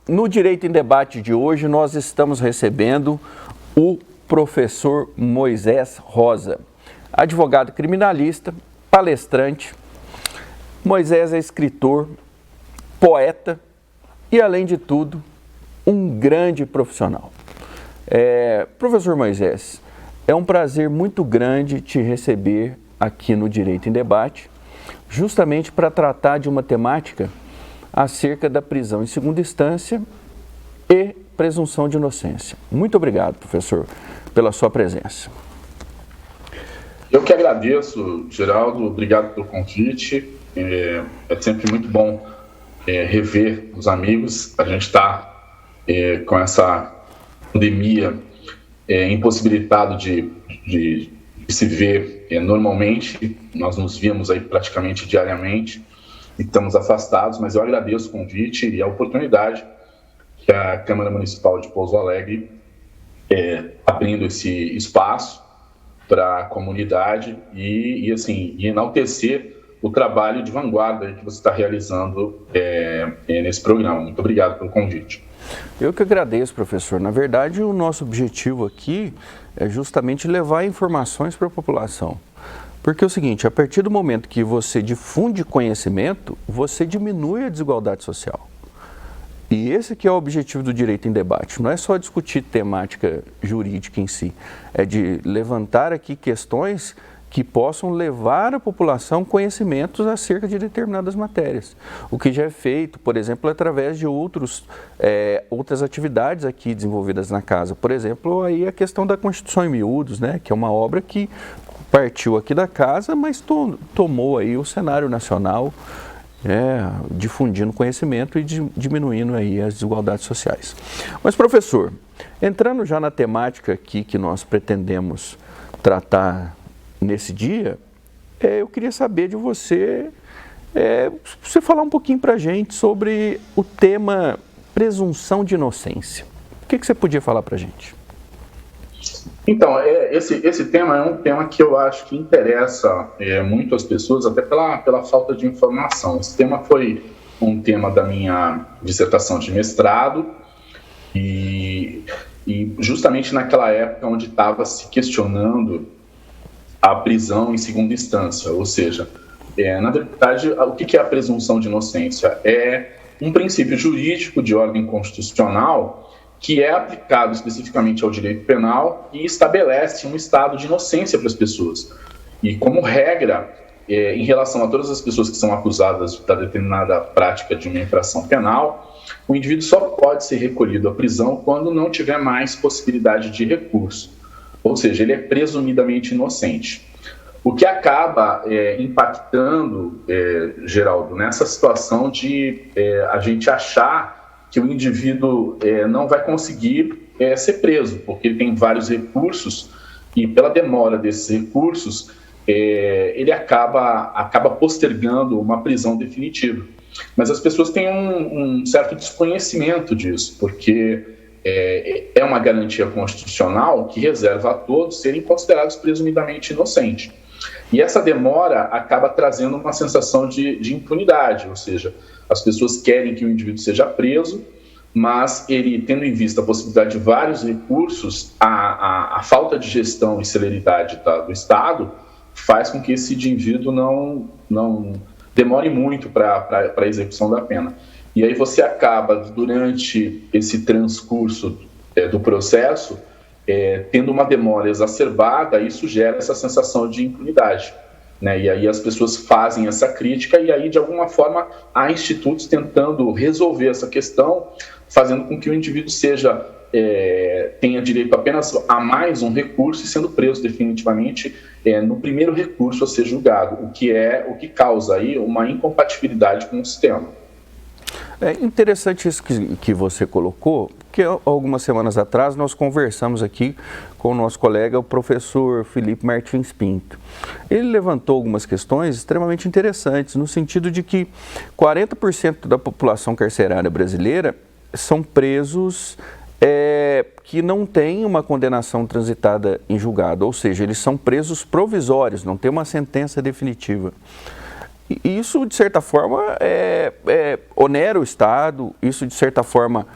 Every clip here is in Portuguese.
no Direito em Debate de hoje, nós estamos recebendo o professor Moisés Rosa, advogado criminalista, palestrante. Moisés é escritor, poeta e, além de tudo, um grande profissional. Professor Moisés, é um prazer muito grande te receber aqui no Direito em Debate, justamente para tratar de uma temática acerca da prisão em segunda instância e presunção de inocência. Muito obrigado, professor, pela sua presença. Eu que agradeço, Geraldo, obrigado pelo convite. É sempre muito bom rever os amigos. A gente está com essa pandemia impossibilitado de se ver normalmente. Nós nos víamos aí praticamente diariamente e estamos afastados, mas eu agradeço o convite e a oportunidade que a Câmara Municipal de Pouso Alegre abrindo esse espaço para a comunidade e enaltecer o trabalho de vanguarda que você está realizando nesse programa. Muito obrigado pelo convite. Eu que agradeço, professor. Na verdade, o nosso objetivo aqui é justamente levar informações para a população. Porque é o seguinte, a partir do momento que você difunde conhecimento, você diminui a desigualdade social. E esse que é o objetivo do Direito em Debate. Não é só discutir temática jurídica em si, é de levantar aqui questões que possam levar a população conhecimentos acerca de determinadas matérias. O que já é feito, por exemplo, através de outras atividades aqui desenvolvidas na casa. Por exemplo, aí a questão da Constituição em Miúdos, né, que é uma obra que partiu aqui da casa, mas tomou aí o cenário nacional, difundindo conhecimento e diminuindo aí as desigualdades sociais. Mas, professor, entrando já na temática aqui que nós pretendemos tratar nesse dia, eu queria saber de você, você falar um pouquinho para a gente sobre o tema presunção de inocência. O que você podia falar para a gente? Então, esse tema é um tema que eu acho que interessa muito as pessoas, até pela falta de informação. Esse tema foi um tema da minha dissertação de mestrado e justamente naquela época onde estava se questionando a prisão em segunda instância, ou seja, na verdade, o que é a presunção de inocência? É um princípio jurídico de ordem constitucional que é aplicado especificamente ao direito penal e estabelece um estado de inocência para as pessoas. E como regra, em relação a todas as pessoas que são acusadas da determinada prática de uma infração penal, o indivíduo só pode ser recolhido à prisão quando não tiver mais possibilidade de recurso. Ou seja, ele é presumidamente inocente. O que acaba impactando, Geraldo, nessa situação de a gente achar que o indivíduo não vai conseguir ser preso, porque ele tem vários recursos e pela demora desses recursos, ele acaba postergando uma prisão definitiva. Mas as pessoas têm um certo desconhecimento disso, porque é uma garantia constitucional que reserva a todos serem considerados presumidamente inocentes. E essa demora acaba trazendo uma sensação de impunidade, ou seja, as pessoas querem que o indivíduo seja preso, mas ele, tendo em vista a possibilidade de vários recursos, a falta de gestão e celeridade do Estado faz com que esse indivíduo não demore muito para a execução da pena. E aí você acaba, durante esse transcurso do processo, tendo uma demora exacerbada, isso gera essa sensação de impunidade. Né? E aí as pessoas fazem essa crítica e aí, de alguma forma, há institutos tentando resolver essa questão, fazendo com que o indivíduo tenha direito apenas a mais um recurso e sendo preso definitivamente no primeiro recurso a ser julgado, o que causa aí uma incompatibilidade com o sistema. É interessante isso que você colocou, porque algumas semanas atrás nós conversamos aqui com o nosso colega, o professor Felipe Martins Pinto. Ele levantou algumas questões extremamente interessantes, no sentido de que 40% da população carcerária brasileira são presos que não têm uma condenação transitada em julgado, ou seja, eles são presos provisórios, não tem uma sentença definitiva. E isso, de certa forma, onera o Estado, isso, de certa forma,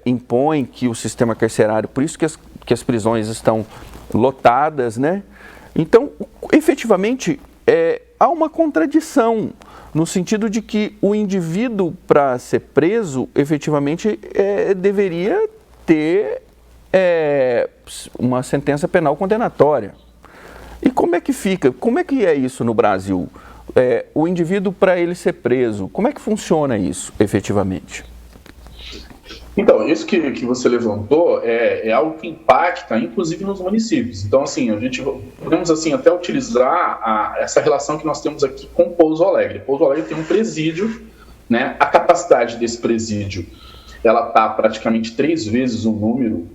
impõe que o sistema carcerário, por isso que as prisões estão lotadas, né? Então, efetivamente, há uma contradição, no sentido de que o indivíduo, para ser preso, efetivamente, deveria ter uma sentença penal condenatória. E como é que fica? Como é que é isso no Brasil? O indivíduo, para ele ser preso, como é que funciona isso, efetivamente? Então, isso que você levantou é algo que impacta, inclusive, nos municípios. Então, assim, a gente podemos assim, até utilizar essa relação que nós temos aqui com Pouso Alegre. Pouso Alegre tem um presídio, né? A capacidade desse presídio, ela está praticamente 3 vezes o número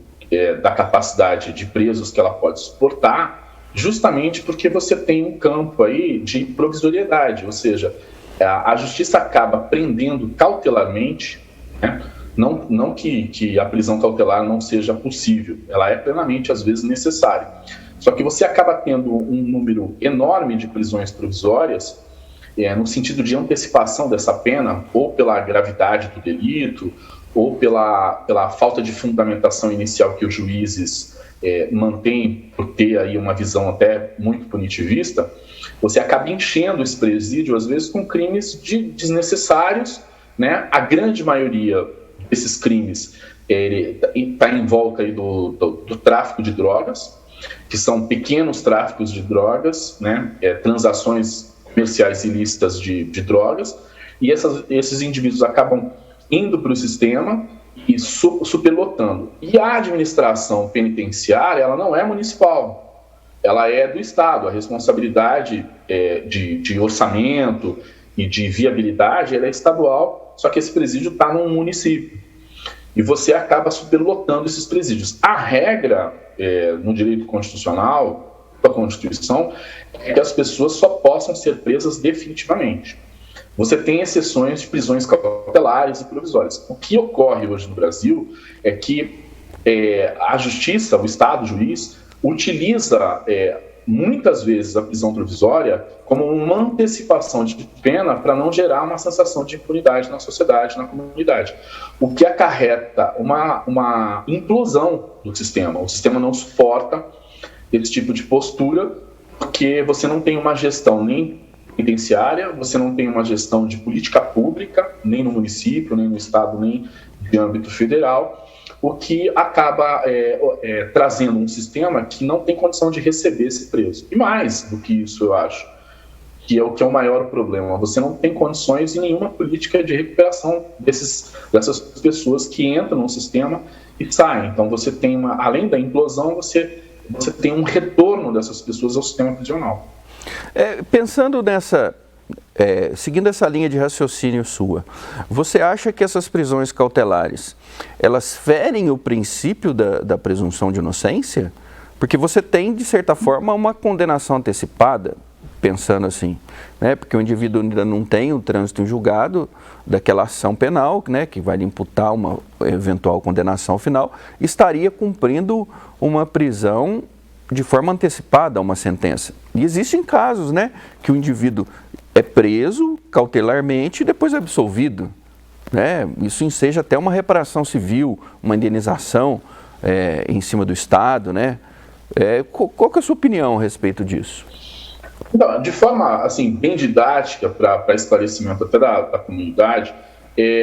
da capacidade de presos que ela pode suportar, justamente porque você tem um campo aí de provisoriedade, ou seja, a justiça acaba prendendo cautelarmente, né? Não que a prisão cautelar não seja possível, ela é plenamente, às vezes, necessária. Só que você acaba tendo um número enorme de prisões provisórias, no sentido de antecipação dessa pena, ou pela gravidade do delito, ou pela falta de fundamentação inicial que os juízes mantêm por ter aí uma visão até muito punitivista. Você acaba enchendo esse presídio, às vezes, com crimes desnecessários, né? A grande maioria desses crimes está em volta aí do tráfico de drogas, que são pequenos tráficos de drogas, né? Transações comerciais ilícitas de drogas, e esses indivíduos acabam indo para o sistema e superlotando. E a administração penitenciária, ela não é municipal, ela é do Estado. A responsabilidade de orçamento e de viabilidade, ela é estadual, só que esse presídio está num município. E você acaba superlotando esses presídios. A regra no direito constitucional, da Constituição, é que as pessoas só possam ser presas definitivamente. Você tem exceções de prisões cautelares e provisórias. O que ocorre hoje no Brasil é que a justiça, o Estado, o juiz, utiliza muitas vezes a prisão provisória como uma antecipação de pena para não gerar uma sensação de impunidade na sociedade, na comunidade. O que acarreta uma implosão do sistema. O sistema não suporta esse tipo de postura, porque você não tem uma gestão nem penitenciária, você não tem uma gestão de política pública, nem no município, nem no estado, nem de âmbito federal, o que acaba trazendo um sistema que não tem condição de receber esse preso. E mais do que isso, eu acho, que é o maior problema. Você não tem condições em nenhuma política de recuperação dessas pessoas que entram no sistema e saem. Então, você tem além da implosão, você tem um retorno dessas pessoas ao sistema prisional. Pensando seguindo essa linha de raciocínio sua, você acha que essas prisões cautelares, elas ferem o princípio da presunção de inocência? Porque você tem, de certa forma, uma condenação antecipada, pensando assim, né? Porque o indivíduo ainda não tem o trânsito em julgado daquela ação penal, né? Que vai lhe imputar uma eventual condenação final, estaria cumprindo uma prisão de forma antecipada a uma sentença. E existem casos, né, que o indivíduo é preso cautelarmente e depois é absolvido, né? Isso enseja até uma reparação civil, uma indenização em cima do Estado, né? Qual que é a sua opinião a respeito disso? Então, de forma assim, bem didática, para esclarecimento até da comunidade,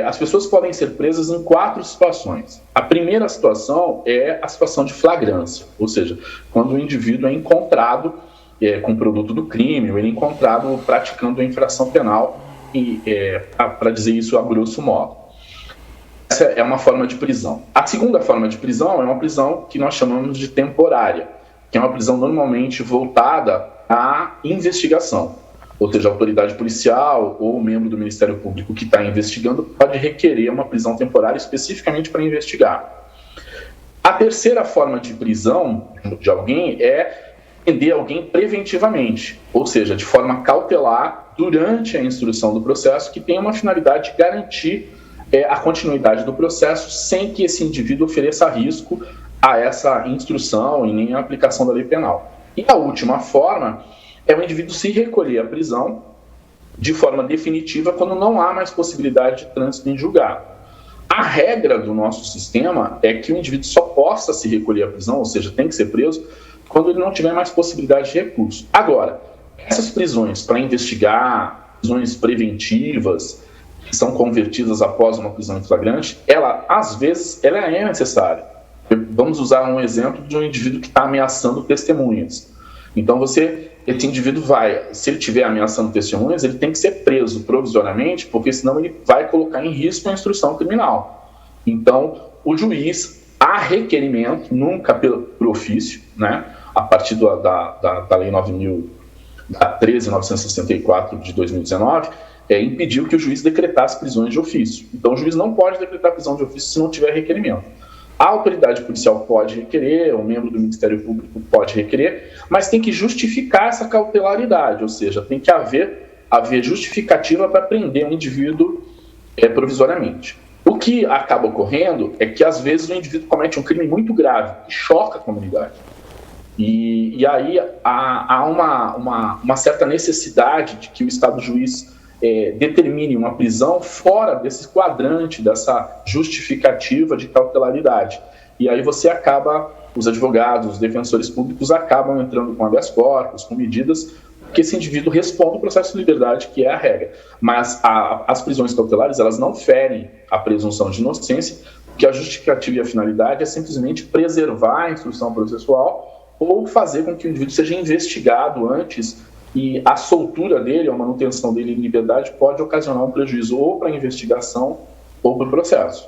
as pessoas podem ser presas em 4 situações. A primeira situação é a situação de flagrância, ou seja, quando o indivíduo é encontrado com o produto do crime, ou ele é encontrado praticando a infração penal, para dizer isso a grosso modo. Essa é uma forma de prisão. A segunda forma de prisão é uma prisão que nós chamamos de temporária, que é uma prisão normalmente voltada à investigação. Ou seja, a autoridade policial ou o membro do Ministério Público que está investigando pode requerer uma prisão temporária especificamente para investigar. A terceira forma de prisão de alguém é prender alguém preventivamente, ou seja, de forma cautelar durante a instrução do processo, que tem uma finalidade de garantir a continuidade do processo sem que esse indivíduo ofereça risco a essa instrução e nem a aplicação da lei penal. E a última forma é o indivíduo se recolher à prisão de forma definitiva quando não há mais possibilidade de trânsito em julgado. A regra do nosso sistema é que o indivíduo só possa se recolher à prisão, ou seja, tem que ser preso, quando ele não tiver mais possibilidade de recurso. Agora, essas prisões para investigar, prisões preventivas, que são convertidas após uma prisão em flagrante, às vezes, ela é necessária. Vamos usar um exemplo de um indivíduo que está ameaçando testemunhas. Então, esse indivíduo se ele estiver ameaçando testemunhas, ele tem que ser preso provisoriamente, porque senão ele vai colocar em risco a instrução criminal. Então, o juiz, a requerimento, nunca por ofício, né, a partir da Lei 13.964 de 2019, impediu que o juiz decretasse prisões de ofício. Então, o juiz não pode decretar prisão de ofício se não tiver requerimento. A autoridade policial pode requerer, o membro do Ministério Público pode requerer, mas tem que justificar essa cautelaridade, ou seja, tem que haver justificativa para prender um indivíduo provisoriamente. O que acaba ocorrendo é que, às vezes, o indivíduo comete um crime muito grave e choca a comunidade. E aí há uma certa necessidade de que o Estado juiz determine uma prisão fora desse quadrante, dessa justificativa de cautelaridade. E aí os advogados, os defensores públicos acabam entrando com habeas corpus, com medidas que esse indivíduo responda ao processo de liberdade, que é a regra. Mas as prisões cautelares, elas não ferem a presunção de inocência, porque a justificativa e a finalidade é simplesmente preservar a instrução processual ou fazer com que o indivíduo seja investigado antes, e a soltura dele, a manutenção dele em liberdade, pode ocasionar um prejuízo ou para a investigação ou para o processo.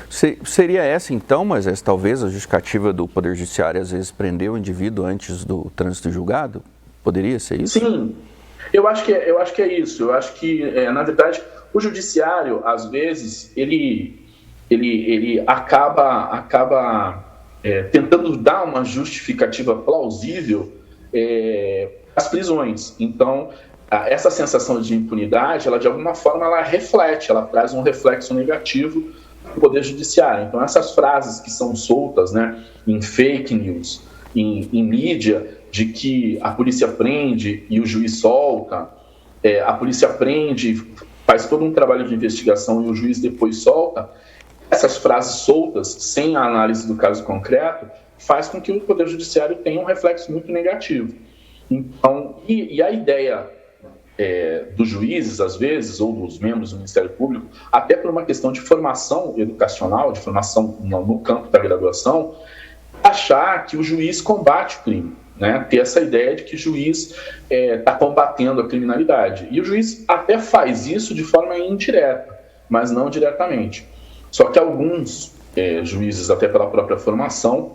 Seria essa então, mas talvez a justificativa do Poder Judiciário às vezes prender o indivíduo antes do trânsito julgado? Poderia ser isso? Sim, eu acho que é isso. Eu acho que, na verdade, o Judiciário, às vezes, ele acaba tentando dar uma justificativa plausível às prisões. Então, essa sensação de impunidade, ela de alguma forma ela reflete, ela traz um reflexo negativo do Poder Judiciário. Então, essas frases que são soltas, né, em fake news, em mídia, de que a polícia prende e o juiz solta, a polícia prende, faz todo um trabalho de investigação e o juiz depois solta, essas frases soltas, sem a análise do caso concreto, faz com que o Poder Judiciário tenha um reflexo muito negativo. Então, e a ideia dos juízes, às vezes, ou dos membros do Ministério Público, até por uma questão de formação educacional, de formação no campo da graduação, achar que o juiz combate o crime, né? Ter essa ideia de que o juiz está combatendo a criminalidade. E o juiz até faz isso de forma indireta, mas não diretamente. Só que alguns juízes, até pela própria formação,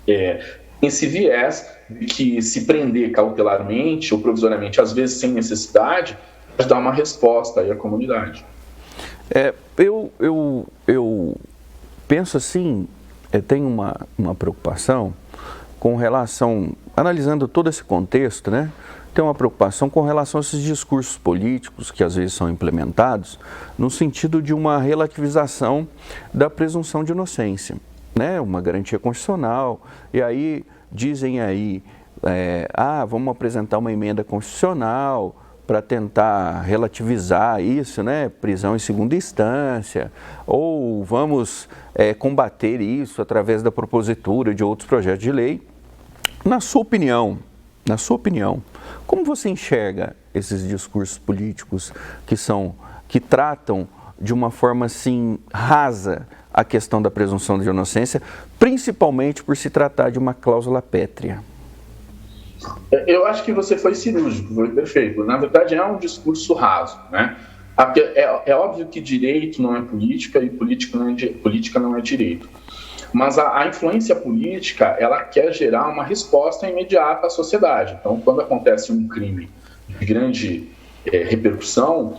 têm esse viés de que se prender cautelarmente ou provisoriamente, às vezes sem necessidade, pode dar uma resposta aí à comunidade. Eu penso assim, tenho uma preocupação com relação, analisando todo esse contexto, né? Tem uma preocupação com relação a esses discursos políticos que às vezes são implementados no sentido de uma relativização da presunção de inocência, né? Uma garantia constitucional, e aí dizem aí, vamos apresentar uma emenda constitucional para tentar relativizar isso, né? Prisão em segunda instância, ou vamos combater isso através da propositura de outros projetos de lei. Na sua opinião, como você enxerga esses discursos políticos que tratam de uma forma assim rasa a questão da presunção de inocência, principalmente por se tratar de uma cláusula pétrea? Eu acho que você foi cirúrgico, foi perfeito. Na verdade, é um discurso raso, né? É óbvio que direito não é política e política não é direito. Mas a influência política, ela quer gerar uma resposta imediata à sociedade. Então, quando acontece um crime de grande repercussão,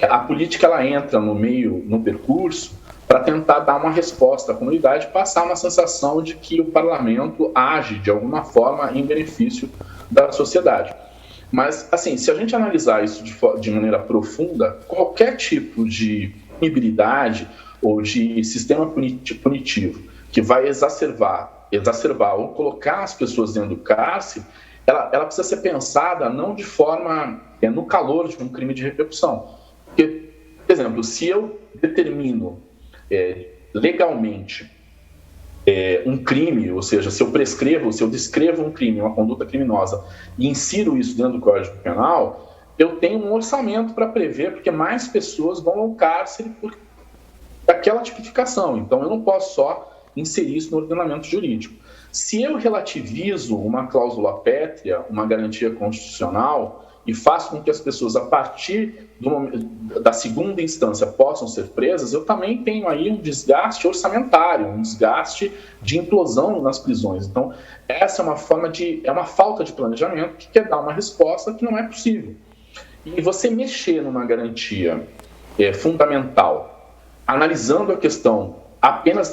a política ela entra no percurso para tentar dar uma resposta à comunidade, passar uma sensação de que o parlamento age de alguma forma em benefício da sociedade. Mas, assim, se a gente analisar isso de maneira profunda, qualquer tipo de punibilidade ou de sistema punitivo que vai exacerbar ou colocar as pessoas dentro do cárcere, ela precisa ser pensada não de forma no calor de um crime de repercussão. Porque, por exemplo, se eu determino legalmente um crime, ou seja, se eu descrevo um crime, uma conduta criminosa, e insiro isso dentro do Código Penal, eu tenho um orçamento para prever, porque mais pessoas vão ao cárcere por aquela tipificação. Então, eu não posso só inserir isso no ordenamento jurídico. Se eu relativizo uma cláusula pétrea, uma garantia constitucional, e faço com que as pessoas, a partir da segunda instância, possam ser presas, eu também tenho aí um desgaste orçamentário, um desgaste de implosão nas prisões. Então, essa é uma falta de planejamento que quer dar uma resposta que não é possível. E você mexer numa garantia fundamental, analisando a questão apenas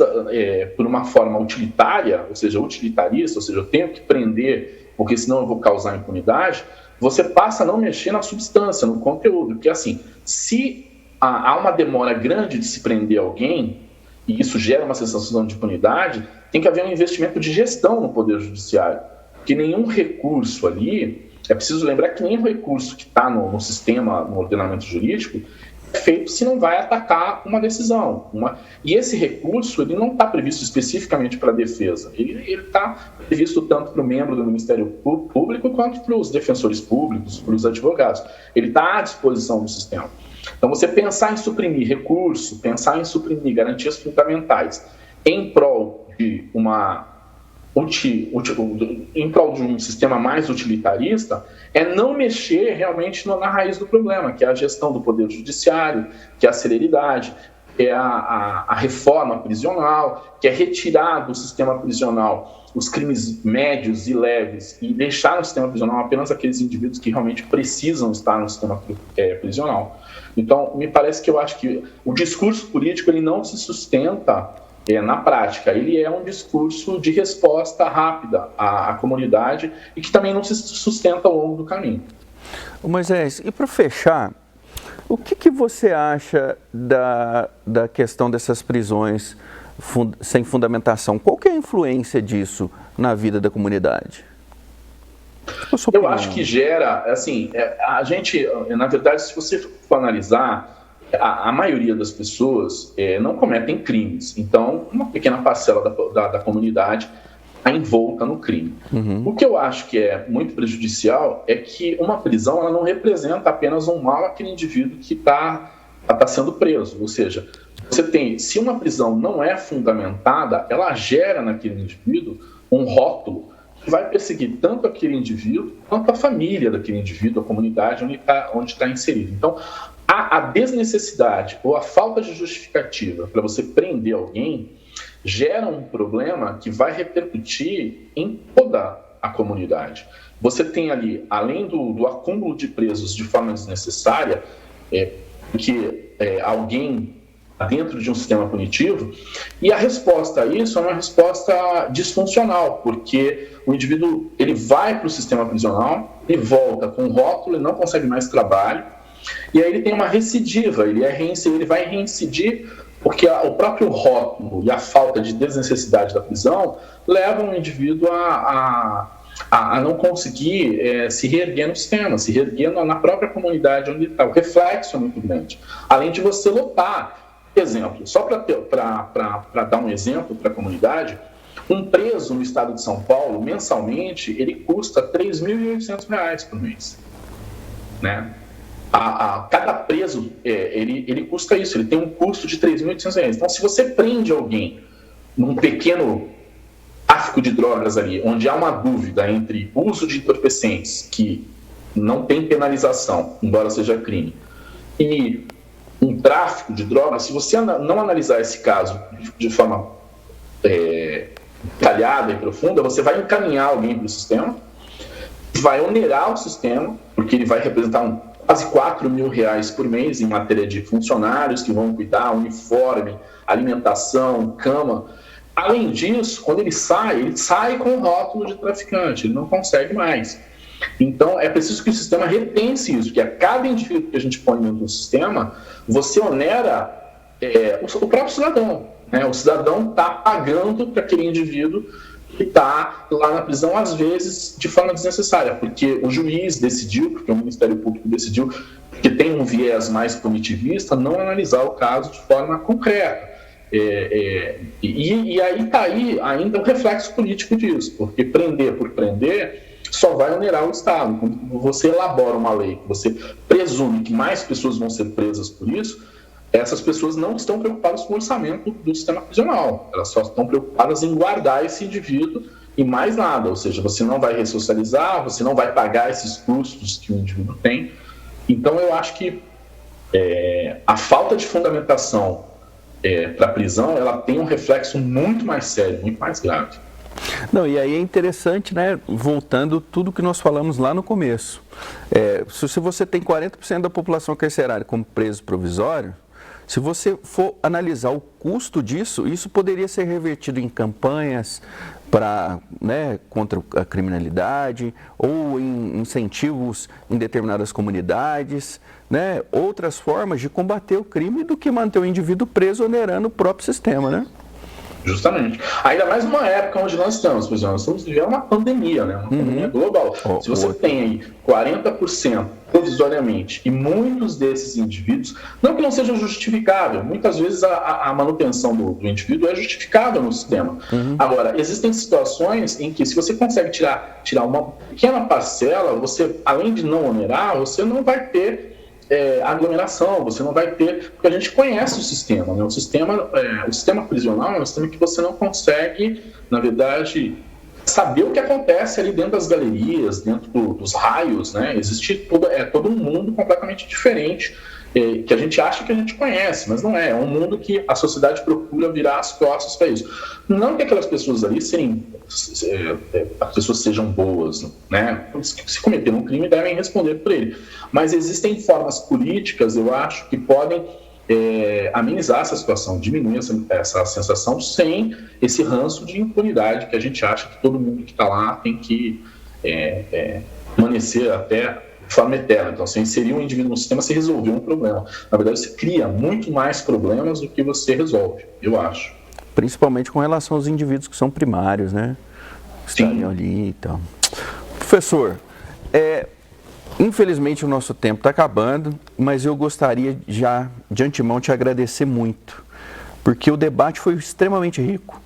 por uma forma utilitária, ou seja, utilitarista, ou seja, eu tenho que prender, porque senão eu vou causar impunidade, você passa a não mexer na substância, no conteúdo. Porque, assim, se há uma demora grande de se prender alguém, e isso gera uma sensação de impunidade, tem que haver um investimento de gestão no Poder Judiciário. Porque nenhum recurso ali, é preciso lembrar que nenhum recurso que está no sistema, no ordenamento jurídico, é feito se não vai atacar uma decisão. E esse recurso ele não está previsto especificamente para a defesa. Ele está previsto tanto para o membro do Ministério Público quanto para os defensores públicos, para os advogados. Ele está à disposição do sistema. Então, você pensar em suprimir recurso, pensar em suprimir garantias fundamentais em prol de em prol de um sistema mais utilitarista, é não mexer realmente na raiz do problema, que é a gestão do Poder Judiciário, que é a celeridade, que é a reforma prisional, que é retirar do sistema prisional os crimes médios e leves e deixar no sistema prisional apenas aqueles indivíduos que realmente precisam estar no sistema prisional. Então, me parece que eu acho que o discurso político ele não se sustenta na prática, ele é um discurso de resposta rápida à comunidade e que também não se sustenta ao longo do caminho. Moisés, e para fechar, o que você acha da questão dessas prisões sem fundamentação? Qual que é a influência disso na vida da comunidade? Eu acho que gera, assim, a gente, na verdade, se você for analisar, a maioria das pessoas não cometem crimes. Então, uma pequena parcela da comunidade está envolta no crime. Uhum. O que eu acho que é muito prejudicial é que uma prisão ela não representa apenas um mal àquele indivíduo que está sendo preso. Ou seja, se uma prisão não é fundamentada, ela gera naquele indivíduo um rótulo que vai perseguir tanto aquele indivíduo quanto a família daquele indivíduo, a comunidade onde está inserido. Então, a desnecessidade ou a falta de justificativa para você prender alguém gera um problema que vai repercutir em toda a comunidade. Você tem ali, além do acúmulo de presos de forma desnecessária, que alguém dentro de um sistema punitivo, e a resposta a isso é uma resposta disfuncional, porque o indivíduo ele vai para o sistema prisional, ele volta com um rótulo, ele não consegue mais trabalho, e aí ele tem uma recidiva, ele vai reincidir porque o próprio rótulo e a falta de desnecessidade da prisão levam o indivíduo a não conseguir se reerguer no sistema, se reerguer na própria comunidade onde ele está. O reflexo é muito grande. Além de você lotar. Exemplo, só para dar um exemplo para a comunidade, um preso no estado de São Paulo, mensalmente, ele custa R$ 3.800 por mês. Né? Cada preso, ele custa isso, ele tem um custo de R$ 3.800. Então, se você prende alguém num pequeno tráfico de drogas ali, onde há uma dúvida entre uso de entorpecentes, que não tem penalização, embora seja crime, e um tráfico de drogas, se você não analisar esse caso de forma detalhada e profunda, você vai encaminhar alguém para o sistema, vai onerar o sistema, porque ele vai representar quase R$4.000 por mês em matéria de funcionários que vão cuidar, uniforme, alimentação, cama. Além disso, quando ele sai com o rótulo de traficante, ele não consegue mais. Então, é preciso que o sistema repense isso, que a cada indivíduo que a gente põe dentro do sistema, você onera o próprio cidadão. Né? O cidadão está pagando para aquele indivíduo que está lá na prisão, às vezes, de forma desnecessária, porque o juiz decidiu, porque o Ministério Público decidiu, que tem um viés mais punitivista, não analisar o caso de forma concreta. E aí está aí ainda o reflexo político disso, porque prender por prender só vai onerar o Estado. Quando você elabora uma lei que você presume que mais pessoas vão ser presas por isso, essas pessoas não estão preocupadas com o orçamento do sistema prisional, elas só estão preocupadas em guardar esse indivíduo e mais nada, ou seja, você não vai ressocializar, você não vai pagar esses custos que o indivíduo tem. Então eu acho que a falta de fundamentação para a prisão, ela tem um reflexo muito mais sério, muito mais grave. Não, e aí é interessante, né, voltando tudo que nós falamos lá no começo. Se você tem 40% da população carcerária como preso provisório, se você for analisar o custo disso, isso poderia ser revertido em campanhas contra a criminalidade ou em incentivos em determinadas comunidades, né, outras formas de combater o crime do que manter o indivíduo preso onerando o próprio sistema, né? Justamente. Ainda mais numa época onde nós estamos, por exemplo, nós estamos vivendo uma pandemia, né? Uma pandemia global. Se você tem aí 40% provisoriamente e muitos desses indivíduos, não que não seja justificável, muitas vezes a manutenção do indivíduo é justificável no sistema. Agora, existem situações em que se você consegue tirar uma pequena parcela, você, além de não onerar, você não vai ter aglomeração, você não vai ter, porque a gente conhece o sistema, né? O sistema prisional é um sistema que você não consegue, na verdade, saber o que acontece ali dentro das galerias, dentro dos raios, né? Existe todo um mundo completamente diferente, que a gente acha que a gente conhece, mas não é. É um mundo que a sociedade procura virar as costas para isso. Não que aquelas pessoas ali as pessoas sejam boas, né? Se cometeram um crime, devem responder por ele. Mas existem formas políticas, eu acho, que podem amenizar essa situação, diminuir essa sensação sem esse ranço de impunidade que a gente acha que todo mundo que está lá tem que permanecer até de forma eterna. Então, você inserir um indivíduo no sistema, você resolveu um problema. Na verdade, você cria muito mais problemas do que você resolve, eu acho. Principalmente com relação aos indivíduos que são primários, né? Que estariam ali e tal. Professor, infelizmente o nosso tempo está acabando, mas eu gostaria já de antemão te agradecer muito, porque o debate foi extremamente rico,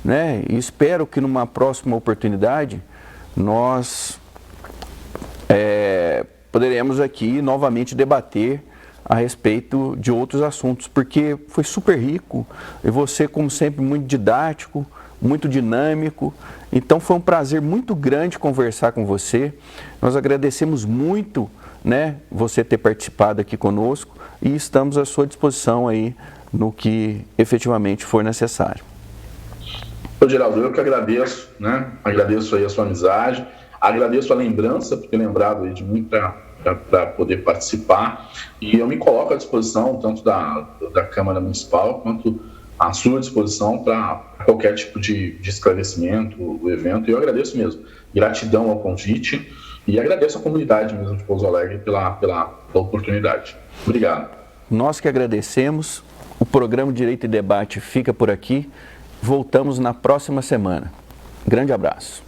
né? E espero que numa próxima oportunidade nós poderemos aqui novamente debater a respeito de outros assuntos, porque foi super rico e você, como sempre, muito didático, muito dinâmico. Então foi um prazer muito grande conversar com você. Nós agradecemos muito, né, você ter participado aqui conosco e estamos à sua disposição aí no que efetivamente for necessário. Ô, Geraldo, eu que agradeço, né? Agradeço aí a sua amizade, agradeço a lembrança por ter lembrado aí de mim para poder participar, e eu me coloco à disposição tanto da Câmara Municipal quanto à sua disposição para qualquer tipo de esclarecimento do evento. E eu agradeço mesmo, gratidão ao convite, e agradeço a comunidade mesmo de Pouso Alegre pela oportunidade. Obrigado. Nós que agradecemos. O programa Direito e Debate fica por aqui. Voltamos na próxima semana. Grande abraço.